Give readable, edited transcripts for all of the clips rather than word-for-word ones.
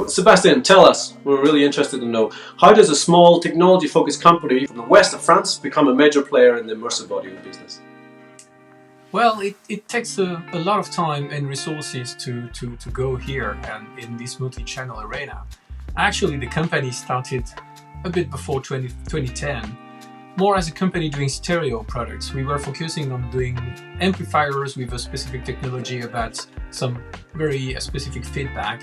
Sebastien, tell us, we're really interested to know, how does a small technology-focused company from the west of France become a major player in the immersive audio business? Well, it takes a lot of time and resources to go here and in this multi-channel arena. Actually, the company started a bit before 2010, more as a company doing stereo products. We were focusing on doing amplifiers with a specific technology about some very specific feedback.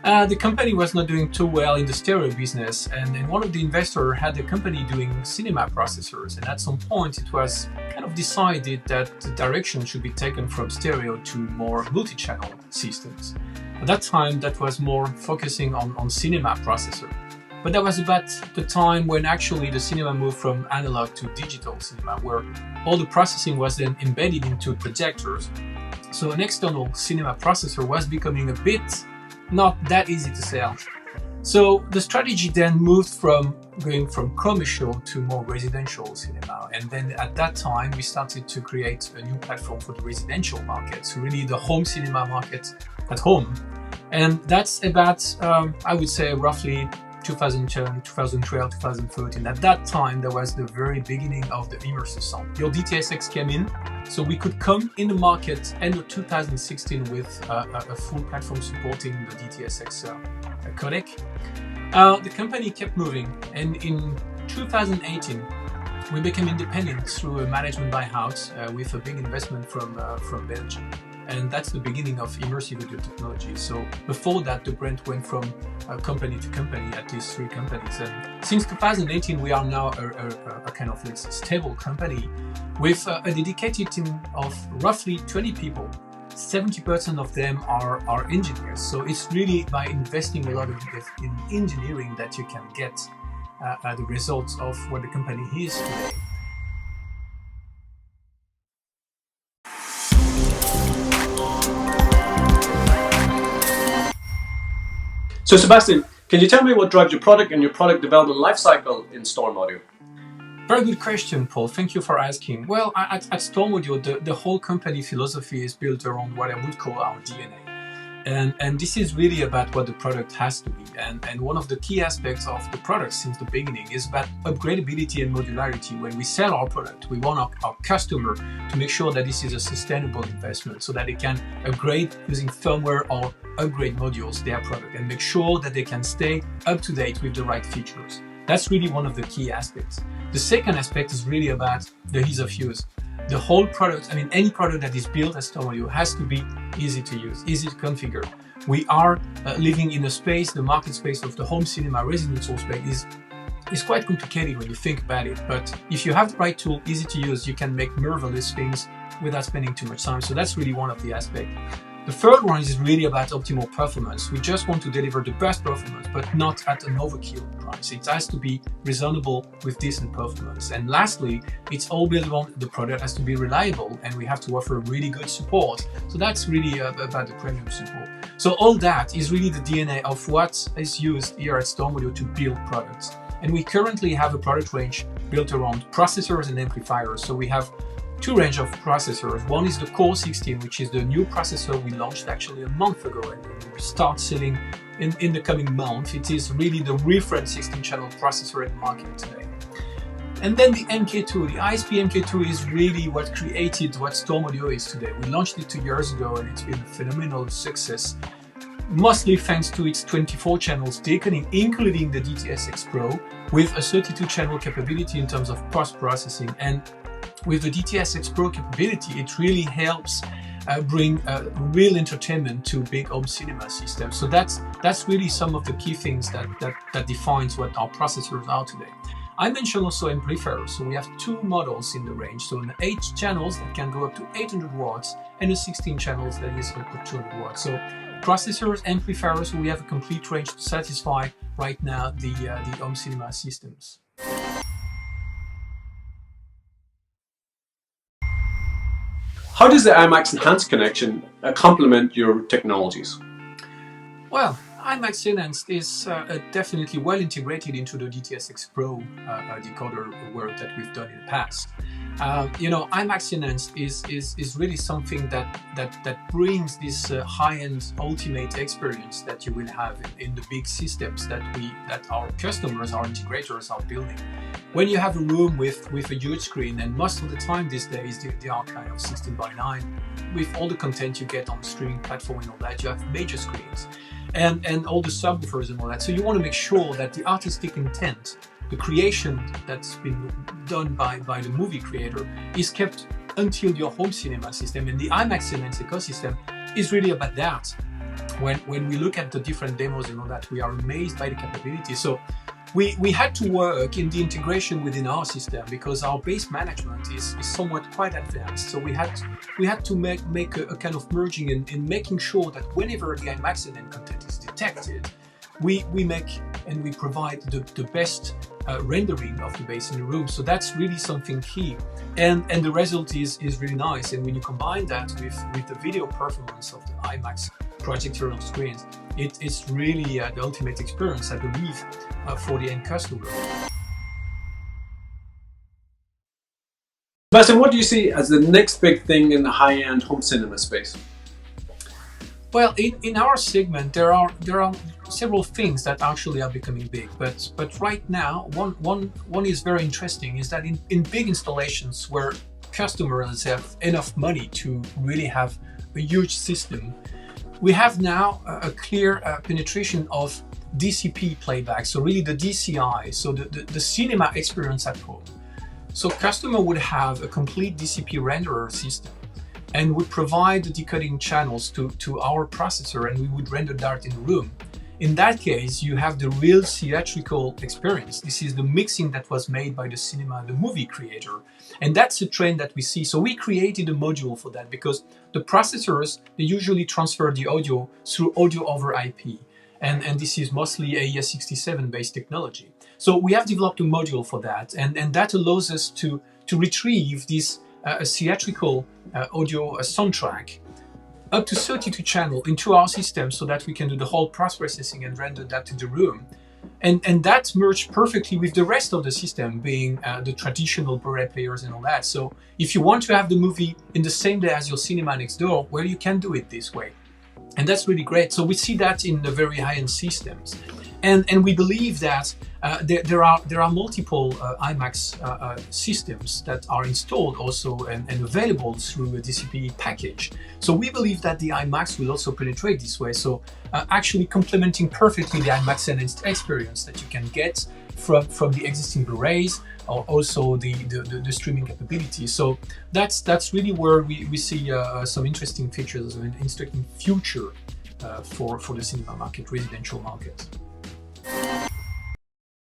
The company was not doing too well in the stereo business, and one of the investors had a company doing cinema processors, and at some point it was kind of decided that the direction should be taken from stereo to more multi-channel systems. At that time, that was more focusing on cinema processor. But that was about the time when actually the cinema moved from analog to digital cinema, where all the processing was then embedded into projectors. So an external cinema processor was becoming a bit not that easy to sell. So the strategy then moved from going from commercial to more residential cinema. And then at that time, we started to create a new platform for the residential market, so really the home cinema market at home. And that's about, I would say, roughly 2010, 2012, 2013. At that time, there was the very beginning of the immersive sound. Your DTS:X came in, so we could come in the market end of 2016 with a full platform supporting the DTS:X codec. The company kept moving, and in 2018, we became independent through a management buyout with a big investment from Belgium. And that's the beginning of immersive audio technology. So before that, the brand went from company to company, at least 3 companies. And since 2018, we are now a kind of stable company with a dedicated team of roughly 20 people. 70% of them are engineers. So it's really by investing a lot in engineering that you can get the results of what the company is today. So Sebastien, can you tell me what drives your product and your product development lifecycle in StormAudio? Very good question, Paul. Thank you for asking. Well, at StormAudio, the whole company philosophy is built around what I would call our DNA. And this is really about what the product has to be. And one of the key aspects of the product since the beginning is about upgradability and modularity. When we sell our product, we want our customer to make sure that this is a sustainable investment so that they can upgrade using firmware or upgrade modules their product and make sure that they can stay up to date with the right features. That's really one of the key aspects. The second aspect is really about the ease of use. The whole product, any product that is built at StormAudio has to be easy to use, easy to configure. We are living in a space, the market space of the home cinema residential space is quite complicated when you think about it. But if you have the right tool, easy to use, you can make marvelous things without spending too much time. So that's really one of the aspects. The third one is really about optimal performance. We just want to deliver the best performance, but not at an overkill price. It has to be reasonable with decent performance. And lastly, it's all built on the product has to be reliable, and we have to offer really good support. So that's really about the premium support. So all that is really the DNA of what is used here at StormAudio to build products. And we currently have a product range built around processors and amplifiers. So we have 2 range of processors. One is the Core 16, which is the new processor we launched actually a month ago, and we start selling in the coming month. It is really the reference 16-channel processor in the market today. And then the MK2, the ISP MK2 is really what created what StormAudio is today. We launched it 2 years ago, and it's been a phenomenal success, mostly thanks to its 24 channels including the DTS:X Pro, with a 32-channel capability in terms of post-processing. And with the DTS:X Pro capability, it really helps bring real entertainment to big home cinema systems. So that's really some of the key things that defines what our processors are today. I mentioned also amplifiers. So we have 2 models in the range. So an 8 channels that can go up to 800 watts and a 16 channels that is up to 200 watts. So processors, amplifiers, we have a complete range to satisfy right now the home cinema systems. How does the IMAX Enhanced connection complement your technologies? Well, IMAX Enhanced is definitely well integrated into the DTS:X Pro decoder work that we've done in the past. IMAX Enhanced is really something that brings this high-end ultimate experience that you will have in the big systems that our customers, our integrators are building. When you have a room with a huge screen, and most of the time these days they are kind of 16:9, with all the content you get on the streaming platform and all that, you have major screens and all the subwoofers and all that. So you want to make sure that the artistic intent, the creation that's been done by the movie creator, is kept until your home cinema system. And the IMAX Enhanced ecosystem is really about that. When we look at the different demos and all that, we are amazed by the capability. So we had to work in the integration within our system because our base management is somewhat quite advanced. So we had to make a kind of merging in making sure that whenever the IMAX Enhanced content is detected, we make and we provide the best rendering of the base in the room. So that's really something key, and the result is really nice. And when you combine that with the video performance of the IMAX projector on screens, it's really the ultimate experience, I believe, for the end customer. Sebastien, what do you see as the next big thing in the high-end home cinema space? Well, in our segment, there are several things that actually are becoming big, but right now, one is very interesting, is that in big installations where customers have enough money to really have a huge system, we have now a clear penetration of DCP playback, so really the DCI, so the cinema experience at home. So customer would have a complete DCP renderer system and would provide the decoding channels to our processor, and we would render that in the room. In that case, you have the real theatrical experience. This is the mixing that was made by the cinema, the movie creator. And that's a trend that we see. So we created a module for that because the processors, they usually transfer the audio through audio over IP. And this is mostly AES67 based technology. So we have developed a module for that. And that allows us to retrieve this theatrical audio soundtrack up to 32 channels into our system so that we can do the whole post-processing and render that to the room. And that merged perfectly with the rest of the system, being the traditional Blu-ray players and all that. So if you want to have the movie in the same day as your cinema next door, well, you can do it this way. And that's really great. So we see that in the very high-end systems. And we believe that there are multiple IMAX systems that are installed also and available through a DCP package. So we believe that the IMAX will also penetrate this way. So actually complementing perfectly the IMAX Enhanced experience that you can get from the existing Blu-rays, or also the streaming capability. So that's really where we see some interesting features and interesting future for the cinema market, residential market.